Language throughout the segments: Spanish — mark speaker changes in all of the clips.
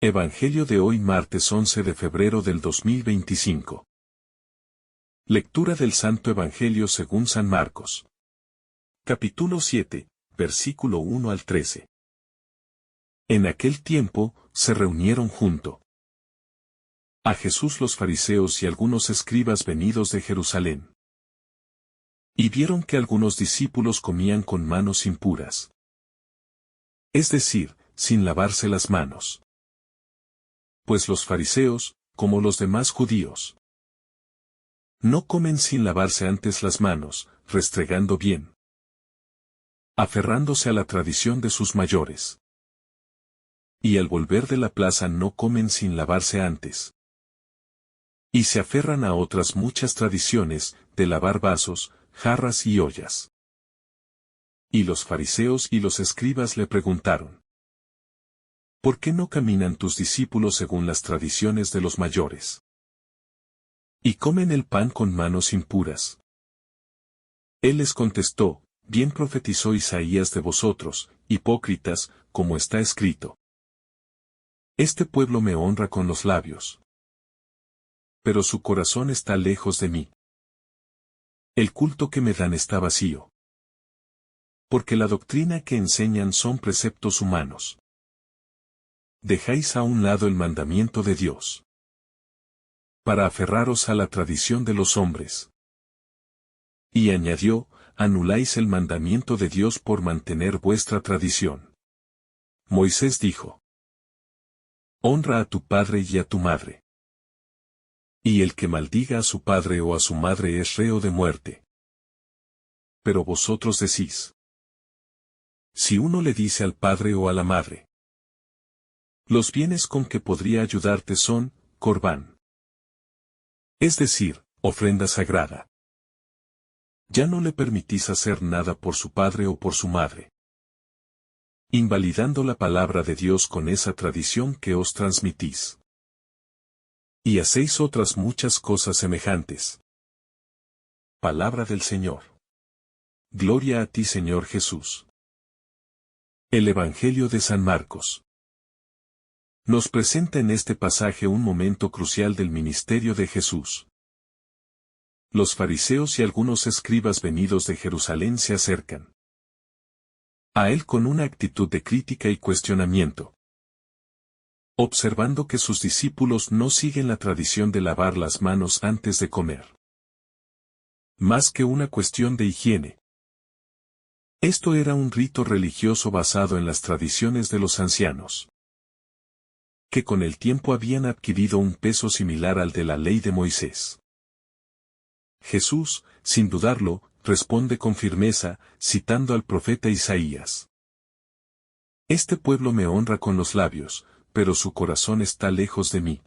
Speaker 1: Evangelio de hoy martes 11 de febrero del 2025. Lectura del Santo Evangelio según San Marcos. Capítulo 7, versículo 1 al 13. En aquel tiempo, se reunieron junto a Jesús los fariseos y algunos escribas venidos de Jerusalén. Y vieron que algunos discípulos comían con manos impuras. Es decir, sin lavarse las manos. Pues los fariseos, como los demás judíos, no comen sin lavarse antes las manos, restregando bien, aferrándose a la tradición de sus mayores. Y al volver de la plaza no comen sin lavarse antes. Y se aferran a otras muchas tradiciones, de lavar vasos, jarras y ollas. Y los fariseos y los escribas le preguntaron: ¿por qué no caminan tus discípulos según las tradiciones de los mayores? Y comen el pan con manos impuras. Él les contestó: bien profetizó Isaías de vosotros, hipócritas, como está escrito. Este pueblo me honra con los labios, pero su corazón está lejos de mí. El culto que me dan está vacío. Porque la doctrina que enseñan son preceptos humanos. Dejáis a un lado el mandamiento de Dios, para aferraros a la tradición de los hombres. Y añadió: anuláis el mandamiento de Dios por mantener vuestra tradición. Moisés dijo: honra a tu padre y a tu madre. Y el que maldiga a su padre o a su madre es reo de muerte. Pero vosotros decís: si uno le dice al padre o a la madre: los bienes con que podría ayudarte son corbán, es decir, ofrenda sagrada, ya no le permitís hacer nada por su padre o por su madre, invalidando la palabra de Dios con esa tradición que os transmitís. Y hacéis otras muchas cosas semejantes. Palabra del Señor. Gloria a ti, Señor Jesús. El Evangelio de San Marcos nos presenta en este pasaje un momento crucial del ministerio de Jesús. Los fariseos y algunos escribas venidos de Jerusalén se acercan a él con una actitud de crítica y cuestionamiento, observando que sus discípulos no siguen la tradición de lavar las manos antes de comer. Más que una cuestión de higiene. Esto era un rito religioso basado en las tradiciones de los ancianos, que con el tiempo habían adquirido un peso similar al de la ley de Moisés. Jesús, sin dudarlo, responde con firmeza, citando al profeta Isaías: este pueblo me honra con los labios, pero su corazón está lejos de mí.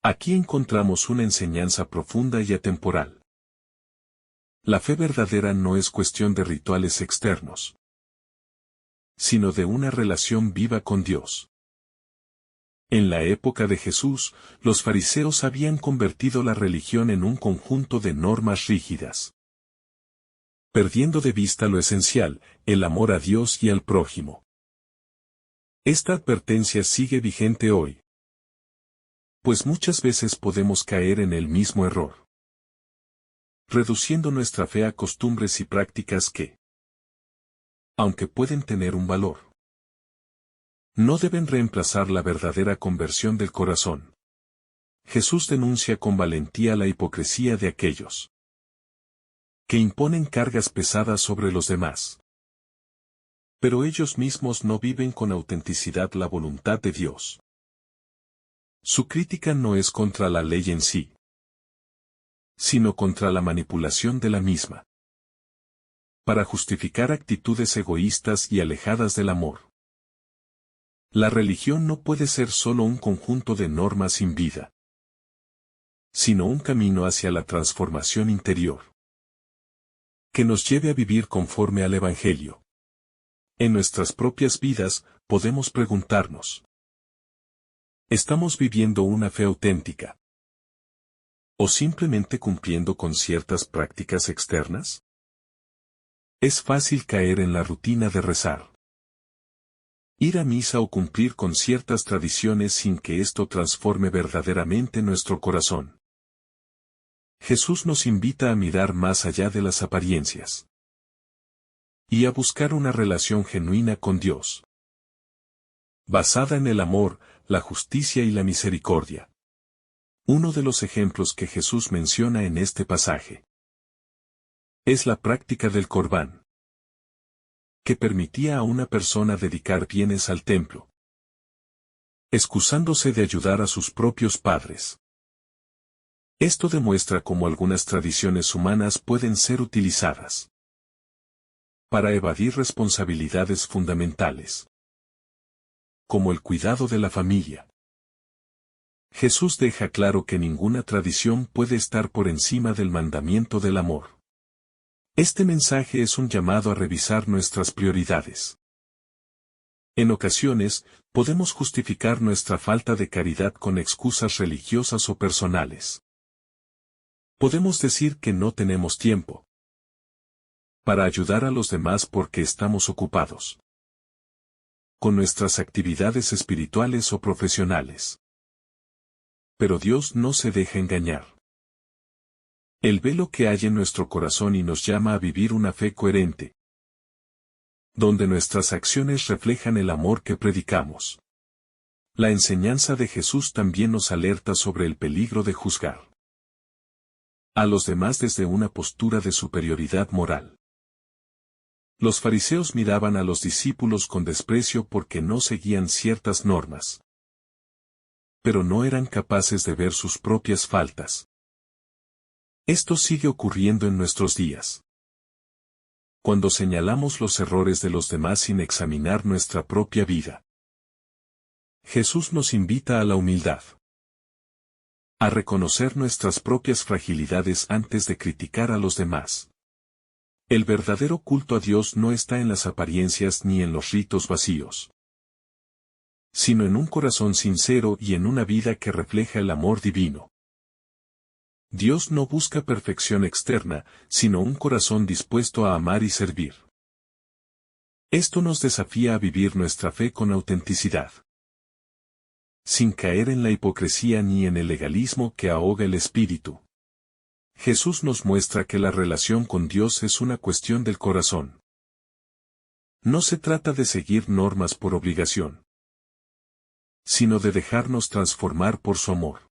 Speaker 1: Aquí encontramos una enseñanza profunda y atemporal. La fe verdadera no es cuestión de rituales externos, sino de una relación viva con Dios. En la época de Jesús, los fariseos habían convertido la religión en un conjunto de normas rígidas, perdiendo de vista lo esencial, el amor a Dios y al prójimo. Esta advertencia sigue vigente hoy, pues muchas veces podemos caer en el mismo error, reduciendo nuestra fe a costumbres y prácticas que, aunque pueden tener un valor, no deben reemplazar la verdadera conversión del corazón. Jesús denuncia con valentía la hipocresía de aquellos que imponen cargas pesadas sobre los demás, pero ellos mismos no viven con autenticidad la voluntad de Dios. Su crítica no es contra la ley en sí, sino contra la manipulación de la misma, para justificar actitudes egoístas y alejadas del amor. La religión no puede ser solo un conjunto de normas sin vida, sino un camino hacia la transformación interior, que nos lleve a vivir conforme al Evangelio. En nuestras propias vidas, podemos preguntarnos: ¿estamos viviendo una fe auténtica? ¿O simplemente cumpliendo con ciertas prácticas externas? Es fácil caer en la rutina de rezar, Ir a misa o cumplir con ciertas tradiciones sin que esto transforme verdaderamente nuestro corazón. Jesús nos invita a mirar más allá de las apariencias y a buscar una relación genuina con Dios, basada en el amor, la justicia y la misericordia. Uno de los ejemplos que Jesús menciona en este pasaje es la práctica del Corbán, que permitía a una persona dedicar bienes al templo, excusándose de ayudar a sus propios padres. Esto demuestra cómo algunas tradiciones humanas pueden ser utilizadas para evadir responsabilidades fundamentales, como el cuidado de la familia. Jesús deja claro que ninguna tradición puede estar por encima del mandamiento del amor. Este mensaje es un llamado a revisar nuestras prioridades. En ocasiones, podemos justificar nuestra falta de caridad con excusas religiosas o personales. Podemos decir que no tenemos tiempo para ayudar a los demás porque estamos ocupados con nuestras actividades espirituales o profesionales. Pero Dios no se deja engañar. Él ve lo que hay en nuestro corazón y nos llama a vivir una fe coherente, donde nuestras acciones reflejan el amor que predicamos. La enseñanza de Jesús también nos alerta sobre el peligro de juzgar a los demás desde una postura de superioridad moral. Los fariseos miraban a los discípulos con desprecio porque no seguían ciertas normas, pero no eran capaces de ver sus propias faltas. Esto sigue ocurriendo en nuestros días. Cuando señalamos los errores de los demás sin examinar nuestra propia vida. Jesús nos invita a la humildad, a reconocer nuestras propias fragilidades antes de criticar a los demás. El verdadero culto a Dios no está en las apariencias ni en los ritos vacíos, sino en un corazón sincero y en una vida que refleja el amor divino. Dios no busca perfección externa, sino un corazón dispuesto a amar y servir. Esto nos desafía a vivir nuestra fe con autenticidad, sin caer en la hipocresía ni en el legalismo que ahoga el espíritu. Jesús nos muestra que la relación con Dios es una cuestión del corazón. No se trata de seguir normas por obligación, sino de dejarnos transformar por su amor.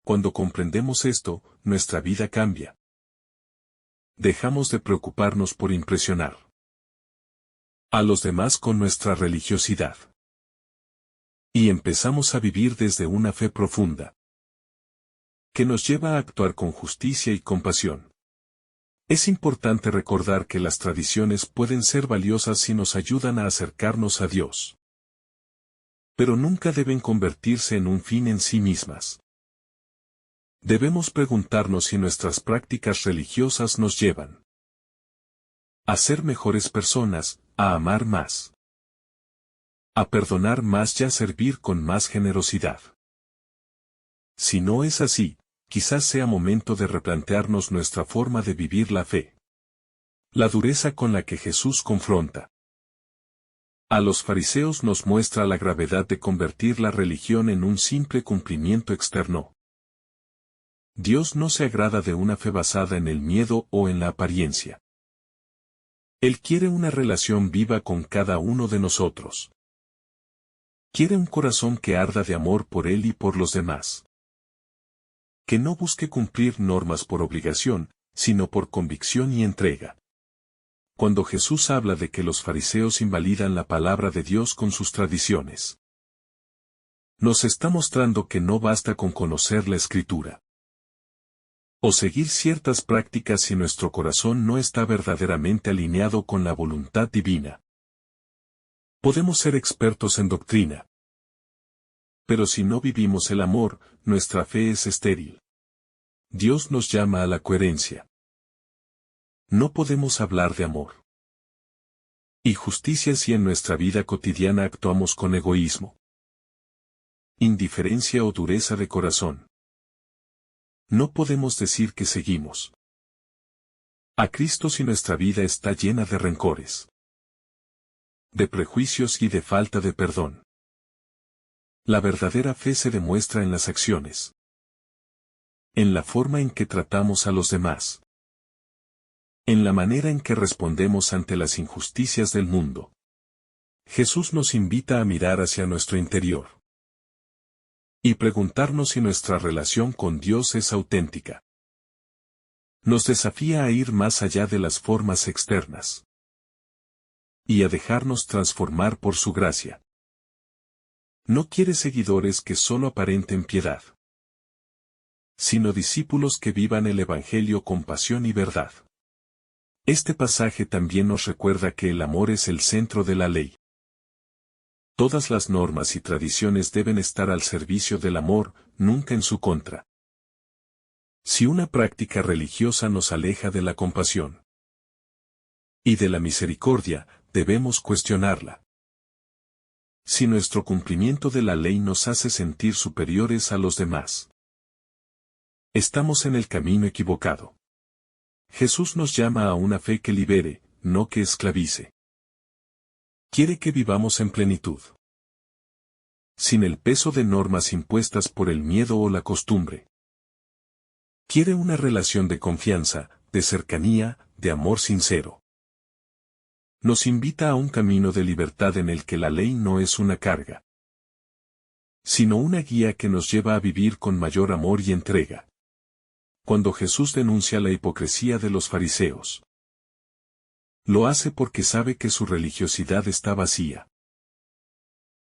Speaker 1: Cuando comprendemos esto, nuestra vida cambia. Dejamos de preocuparnos por impresionar a los demás con nuestra religiosidad. Y empezamos a vivir desde una fe profunda, que nos lleva a actuar con justicia y compasión. Es importante recordar que las tradiciones pueden ser valiosas si nos ayudan a acercarnos a Dios, pero nunca deben convertirse en un fin en sí mismas. Debemos preguntarnos si nuestras prácticas religiosas nos llevan a ser mejores personas, a amar más, a perdonar más y a servir con más generosidad. Si no es así, quizás sea momento de replantearnos nuestra forma de vivir la fe. La dureza con la que Jesús confronta a los fariseos nos muestra la gravedad de convertir la religión en un simple cumplimiento externo. Dios no se agrada de una fe basada en el miedo o en la apariencia. Él quiere una relación viva con cada uno de nosotros. Quiere un corazón que arda de amor por Él y por los demás. Que no busque cumplir normas por obligación, sino por convicción y entrega. Cuando Jesús habla de que los fariseos invalidan la palabra de Dios con sus tradiciones, nos está mostrando que no basta con conocer la Escritura o seguir ciertas prácticas si nuestro corazón no está verdaderamente alineado con la voluntad divina. Podemos ser expertos en doctrina, pero si no vivimos el amor, nuestra fe es estéril. Dios nos llama a la coherencia. No podemos hablar de amor y justicia si en nuestra vida cotidiana actuamos con egoísmo, indiferencia o dureza de corazón. No podemos decir que seguimos a Cristo si nuestra vida está llena de rencores, de prejuicios y de falta de perdón. La verdadera fe se demuestra en las acciones, en la forma en que tratamos a los demás, en la manera en que respondemos ante las injusticias del mundo. Jesús nos invita a mirar hacia nuestro interior y preguntarnos si nuestra relación con Dios es auténtica. Nos desafía a ir más allá de las formas externas y a dejarnos transformar por su gracia. No quiere seguidores que solo aparenten piedad, sino discípulos que vivan el Evangelio con pasión y verdad. Este pasaje también nos recuerda que el amor es el centro de la ley. Todas las normas y tradiciones deben estar al servicio del amor, nunca en su contra. Si una práctica religiosa nos aleja de la compasión y de la misericordia, debemos cuestionarla. Si nuestro cumplimiento de la ley nos hace sentir superiores a los demás, estamos en el camino equivocado. Jesús nos llama a una fe que libere, no que esclavice. Quiere que vivamos en plenitud, sin el peso de normas impuestas por el miedo o la costumbre. Quiere una relación de confianza, de cercanía, de amor sincero. Nos invita a un camino de libertad en el que la ley no es una carga, sino una guía que nos lleva a vivir con mayor amor y entrega. Cuando Jesús denuncia la hipocresía de los fariseos, lo hace porque sabe que su religiosidad está vacía.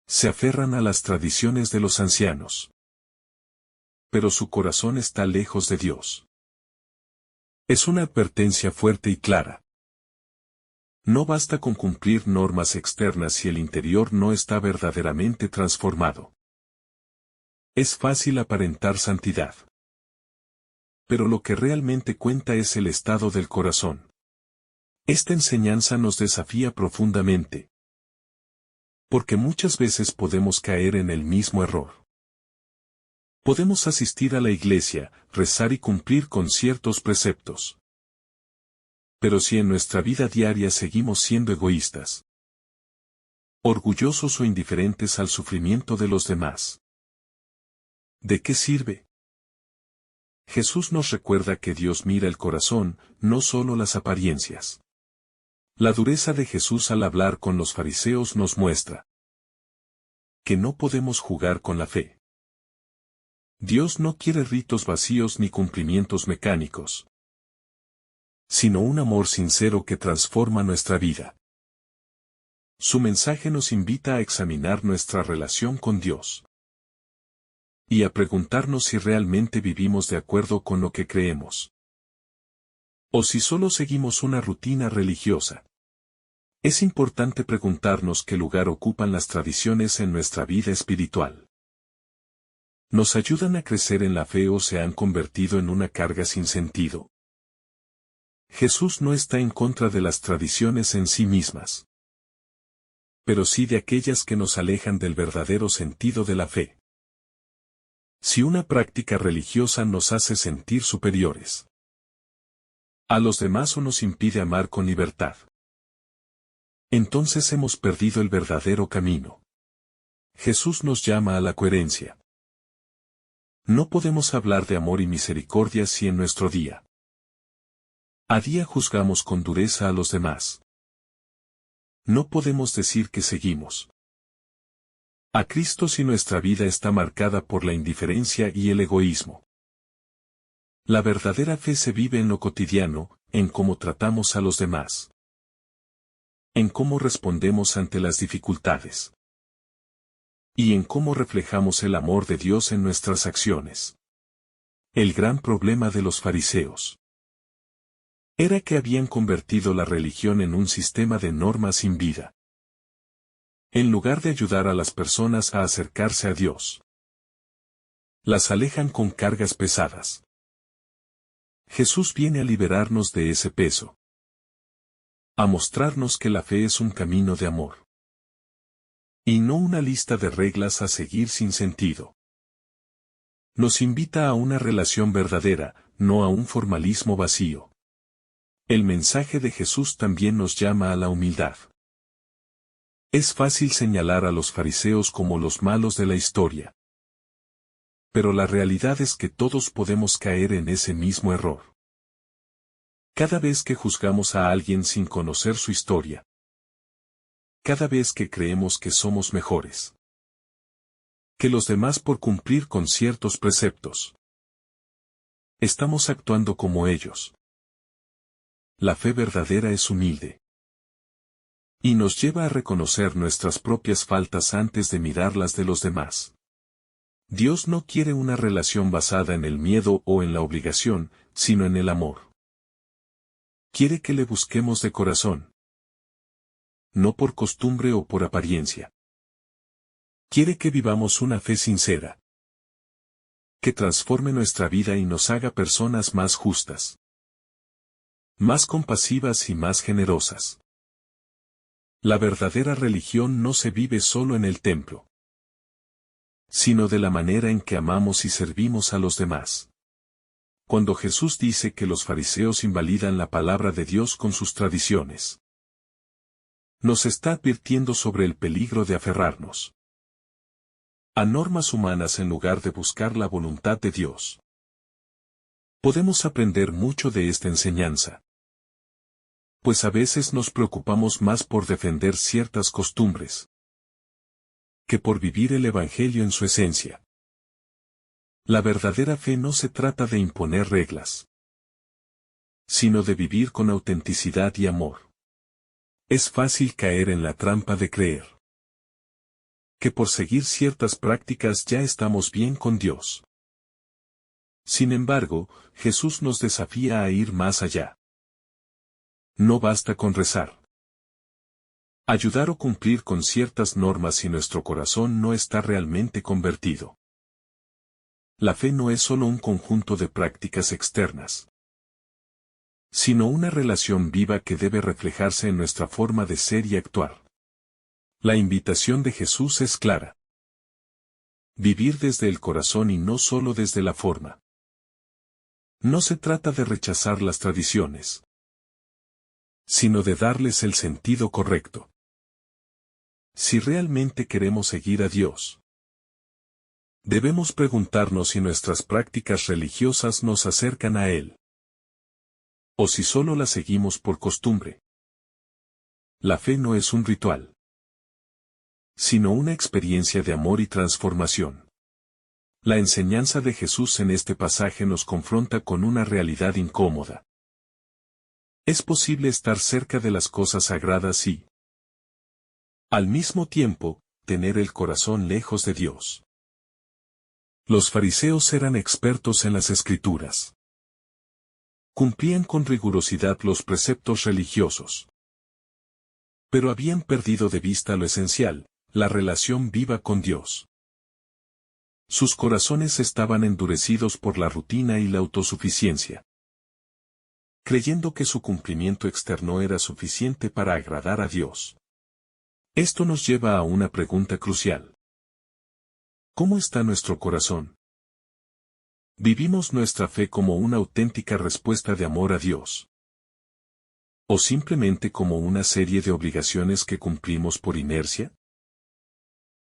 Speaker 1: Se aferran a las tradiciones de los ancianos, pero su corazón está lejos de Dios. Es una advertencia fuerte y clara. No basta con cumplir normas externas si el interior no está verdaderamente transformado. Es fácil aparentar santidad, pero lo que realmente cuenta es el estado del corazón. Esta enseñanza nos desafía profundamente, porque muchas veces podemos caer en el mismo error. Podemos asistir a la iglesia, rezar y cumplir con ciertos preceptos. Pero si en nuestra vida diaria seguimos siendo egoístas, orgullosos o indiferentes al sufrimiento de los demás, ¿de qué sirve? Jesús nos recuerda que Dios mira el corazón, no solo las apariencias. La dureza de Jesús al hablar con los fariseos nos muestra que no podemos jugar con la fe. Dios no quiere ritos vacíos ni cumplimientos mecánicos, sino un amor sincero que transforma nuestra vida. Su mensaje nos invita a examinar nuestra relación con Dios y a preguntarnos si realmente vivimos de acuerdo con lo que creemos, o si solo seguimos una rutina religiosa. Es importante preguntarnos qué lugar ocupan las tradiciones en nuestra vida espiritual. ¿Nos ayudan a crecer en la fe o se han convertido en una carga sin sentido? Jesús no está en contra de las tradiciones en sí mismas, pero sí de aquellas que nos alejan del verdadero sentido de la fe. Si una práctica religiosa nos hace sentir superiores a los demás o nos impide amar con libertad, entonces hemos perdido el verdadero camino. Jesús nos llama a la coherencia. No podemos hablar de amor y misericordia si en nuestro día a día juzgamos con dureza a los demás. No podemos decir que seguimos a Cristo si nuestra vida está marcada por la indiferencia y el egoísmo. La verdadera fe se vive en lo cotidiano, en cómo tratamos a los demás, en cómo respondemos ante las dificultades, y en cómo reflejamos el amor de Dios en nuestras acciones. El gran problema de los fariseos era que habían convertido la religión en un sistema de normas sin vida. En lugar de ayudar a las personas a acercarse a Dios, las alejan con cargas pesadas. Jesús viene a liberarnos de ese peso, a mostrarnos que la fe es un camino de amor, y no una lista de reglas a seguir sin sentido. Nos invita a una relación verdadera, no a un formalismo vacío. El mensaje de Jesús también nos llama a la humildad. Es fácil señalar a los fariseos como los malos de la historia. Pero la realidad es que todos podemos caer en ese mismo error. Cada vez que juzgamos a alguien sin conocer su historia. Cada vez que creemos que somos mejores que los demás por cumplir con ciertos preceptos. Estamos actuando como ellos. La fe verdadera es humilde. Y nos lleva a reconocer nuestras propias faltas antes de mirarlas de los demás. Dios no quiere una relación basada en el miedo o en la obligación, sino en el amor. Quiere que le busquemos de corazón. No por costumbre o por apariencia. Quiere que vivamos una fe sincera. Que transforme nuestra vida y nos haga personas más justas. Más compasivas y más generosas. La verdadera religión no se vive solo en el templo, sino de la manera en que amamos y servimos a los demás. Cuando Jesús dice que los fariseos invalidan la palabra de Dios con sus tradiciones, nos está advirtiendo sobre el peligro de aferrarnos a normas humanas en lugar de buscar la voluntad de Dios. Podemos aprender mucho de esta enseñanza, pues a veces nos preocupamos más por defender ciertas costumbres que por vivir el Evangelio en su esencia. La verdadera fe no se trata de imponer reglas, sino de vivir con autenticidad y amor. Es fácil caer en la trampa de creer que por seguir ciertas prácticas ya estamos bien con Dios. Sin embargo, Jesús nos desafía a ir más allá. No basta con rezar, ayudar o cumplir con ciertas normas si nuestro corazón no está realmente convertido. La fe no es solo un conjunto de prácticas externas, sino una relación viva que debe reflejarse en nuestra forma de ser y actuar. La invitación de Jesús es clara. Vivir desde el corazón y no solo desde la forma. No se trata de rechazar las tradiciones, sino de darles el sentido correcto. Si realmente queremos seguir a Dios, debemos preguntarnos si nuestras prácticas religiosas nos acercan a Él, o si solo las seguimos por costumbre. La fe no es un ritual, sino una experiencia de amor y transformación. La enseñanza de Jesús en este pasaje nos confronta con una realidad incómoda. Es posible estar cerca de las cosas sagradas y, al mismo tiempo, tener el corazón lejos de Dios. Los fariseos eran expertos en las Escrituras. Cumplían con rigurosidad los preceptos religiosos. Pero habían perdido de vista lo esencial, la relación viva con Dios. Sus corazones estaban endurecidos por la rutina y la autosuficiencia, creyendo que su cumplimiento externo era suficiente para agradar a Dios. Esto nos lleva a una pregunta crucial. ¿Cómo está nuestro corazón? ¿Vivimos nuestra fe como una auténtica respuesta de amor a Dios? ¿O simplemente como una serie de obligaciones que cumplimos por inercia?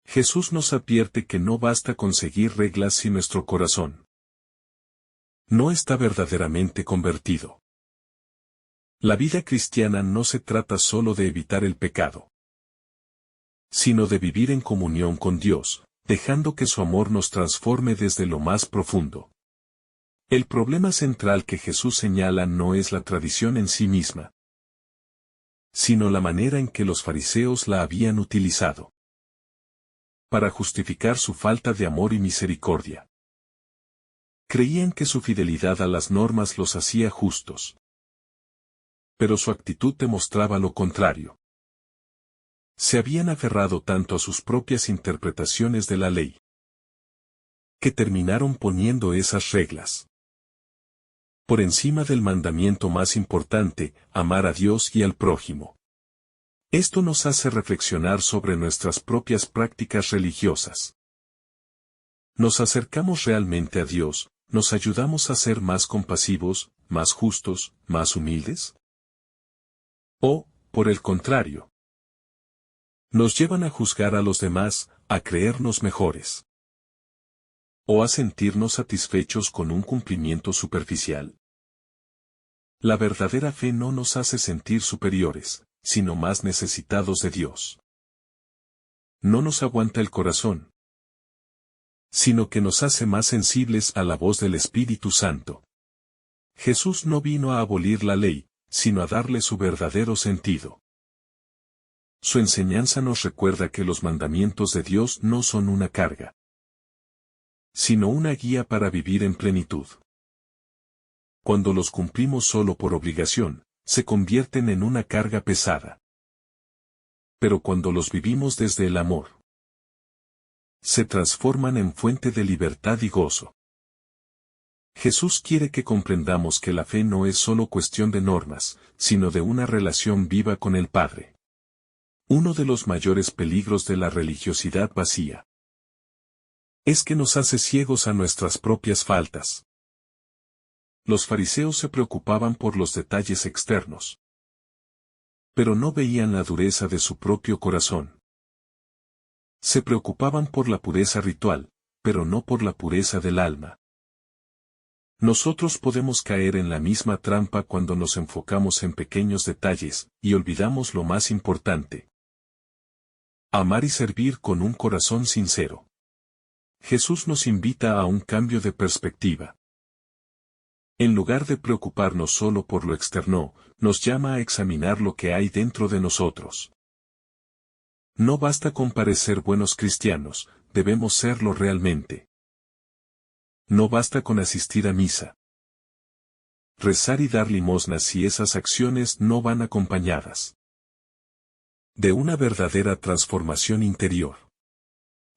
Speaker 1: Jesús nos advierte que no basta con seguir reglas si nuestro corazón no está verdaderamente convertido. La vida cristiana no se trata solo de evitar el pecado, sino de vivir en comunión con Dios, dejando que su amor nos transforme desde lo más profundo. El problema central que Jesús señala no es la tradición en sí misma, sino la manera en que los fariseos la habían utilizado para justificar su falta de amor y misericordia. Creían que su fidelidad a las normas los hacía justos. Pero su actitud demostraba lo contrario. Se habían aferrado tanto a sus propias interpretaciones de la ley, que terminaron poniendo esas reglas por encima del mandamiento más importante, amar a Dios y al prójimo. Esto nos hace reflexionar sobre nuestras propias prácticas religiosas. ¿Nos acercamos realmente a Dios? ¿Nos ayudamos a ser más compasivos, más justos, más humildes? ¿O, por el contrario, Nos llevan a juzgar a los demás, a creernos mejores. O a sentirnos satisfechos con un cumplimiento superficial. La verdadera fe no nos hace sentir superiores, sino más necesitados de Dios. No nos aguanta el corazón, sino que nos hace más sensibles a la voz del Espíritu Santo. Jesús no vino a abolir la ley, sino a darle su verdadero sentido. Su enseñanza nos recuerda que los mandamientos de Dios no son una carga, sino una guía para vivir en plenitud. Cuando los cumplimos solo por obligación, se convierten en una carga pesada. Pero cuando los vivimos desde el amor, se transforman en fuente de libertad y gozo. Jesús quiere que comprendamos que la fe no es solo cuestión de normas, sino de una relación viva con el Padre. Uno de los mayores peligros de la religiosidad vacía es que nos hace ciegos a nuestras propias faltas. Los fariseos se preocupaban por los detalles externos, pero no veían la dureza de su propio corazón. Se preocupaban por la pureza ritual, pero no por la pureza del alma. Nosotros podemos caer en la misma trampa cuando nos enfocamos en pequeños detalles, y olvidamos lo más importante. Amar y servir con un corazón sincero. Jesús nos invita a un cambio de perspectiva. En lugar de preocuparnos solo por lo externo, nos llama a examinar lo que hay dentro de nosotros. No basta con parecer buenos cristianos, debemos serlo realmente. No basta con asistir a misa, rezar y dar limosnas si esas acciones no van acompañadas de una verdadera transformación interior.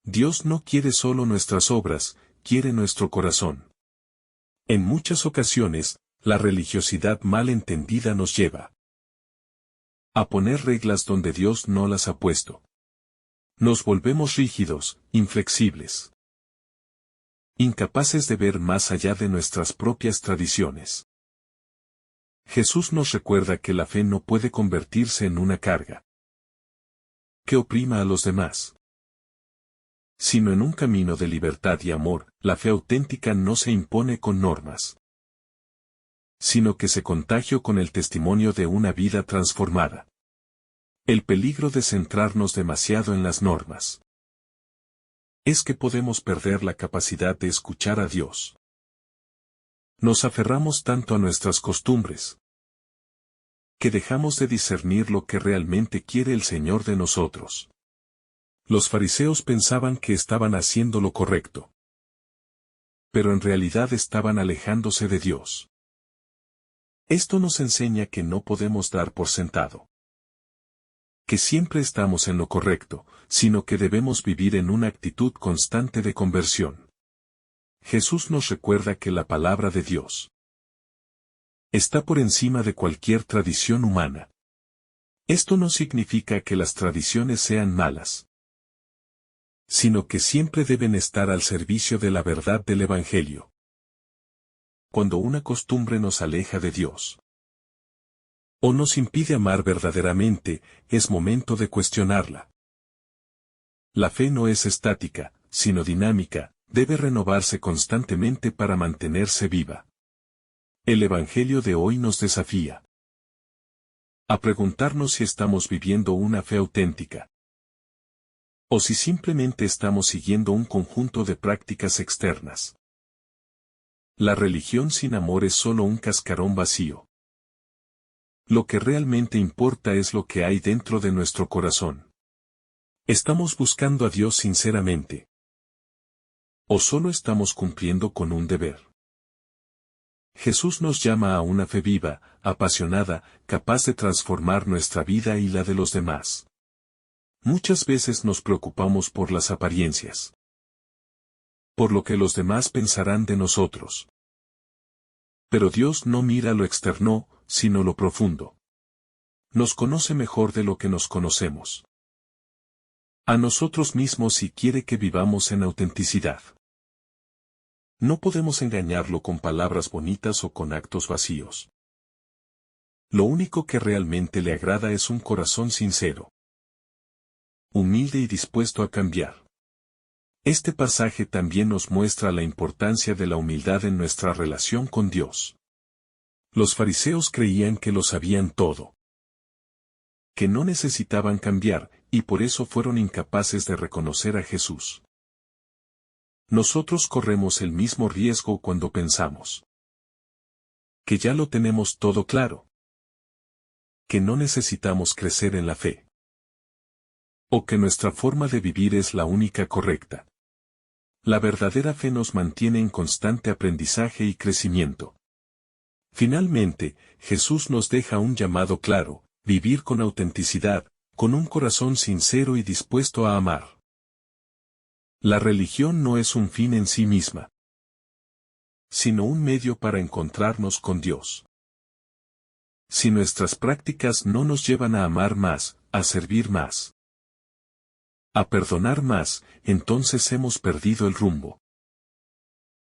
Speaker 1: Dios no quiere solo nuestras obras, quiere nuestro corazón. En muchas ocasiones, la religiosidad mal entendida nos lleva a poner reglas donde Dios no las ha puesto. Nos volvemos rígidos, inflexibles, incapaces de ver más allá de nuestras propias tradiciones. Jesús nos recuerda que la fe no puede convertirse en una carga que oprima a los demás, sino en un camino de libertad y amor. La fe auténtica no se impone con normas, sino que se contagia con el testimonio de una vida transformada. El peligro de centrarnos demasiado en las normas es que podemos perder la capacidad de escuchar a Dios. Nos aferramos tanto a nuestras costumbres que dejamos de discernir lo que realmente quiere el Señor de nosotros. Los fariseos pensaban que estaban haciendo lo correcto, pero en realidad estaban alejándose de Dios. Esto nos enseña que no podemos dar por sentado que siempre estamos en lo correcto, sino que debemos vivir en una actitud constante de conversión. Jesús nos recuerda que la palabra de Dios está por encima de cualquier tradición humana. Esto no significa que las tradiciones sean malas, sino que siempre deben estar al servicio de la verdad del Evangelio. Cuando una costumbre nos aleja de Dios o nos impide amar verdaderamente, es momento de cuestionarla. La fe no es estática, sino dinámica, debe renovarse constantemente para mantenerse viva. El Evangelio de hoy nos desafía a preguntarnos si estamos viviendo una fe auténtica, o si simplemente estamos siguiendo un conjunto de prácticas externas. La religión sin amor es solo un cascarón vacío. Lo que realmente importa es lo que hay dentro de nuestro corazón. ¿Estamos buscando a Dios sinceramente? ¿O solo estamos cumpliendo con un deber? Jesús nos llama a una fe viva, apasionada, capaz de transformar nuestra vida y la de los demás. Muchas veces nos preocupamos por las apariencias, por lo que los demás pensarán de nosotros. Pero Dios no mira lo externo, sino lo profundo. Nos conoce mejor de lo que nos conocemos a nosotros mismos y quiere que vivamos en autenticidad. No podemos engañarlo con palabras bonitas o con actos vacíos. Lo único que realmente le agrada es un corazón sincero. humilde y dispuesto a cambiar. Este pasaje también nos muestra la importancia de la humildad en nuestra relación con Dios. Los fariseos creían que lo sabían todo, que no necesitaban cambiar, y por eso fueron incapaces de reconocer a Jesús. Nosotros corremos el mismo riesgo cuando pensamos que ya lo tenemos todo claro, que no necesitamos crecer en la fe, o que nuestra forma de vivir es la única correcta. La verdadera fe nos mantiene en constante aprendizaje y crecimiento. Finalmente, Jesús nos deja un llamado claro: vivir con autenticidad, con un corazón sincero y dispuesto a amar. La religión no es un fin en sí misma, sino un medio para encontrarnos con Dios. Si nuestras prácticas no nos llevan a amar más, a servir más, a perdonar más, entonces hemos perdido el rumbo.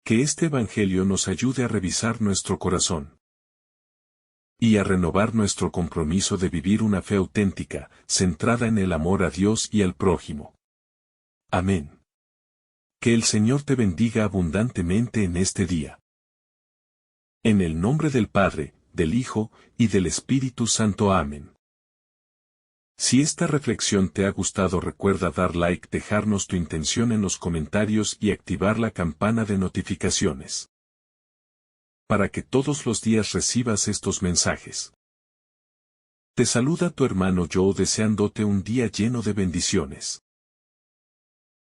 Speaker 1: Que este Evangelio nos ayude a revisar nuestro corazón y a renovar nuestro compromiso de vivir una fe auténtica, centrada en el amor a Dios y al prójimo. Amén. Que el Señor te bendiga abundantemente en este día. En el nombre del Padre, del Hijo, y del Espíritu Santo. Amén. Si esta reflexión te ha gustado, recuerda dar like, dejarnos tu intención en los comentarios y activar la campana de notificaciones, para que todos los días recibas estos mensajes. Te saluda tu hermano Joe, deseándote un día lleno de bendiciones.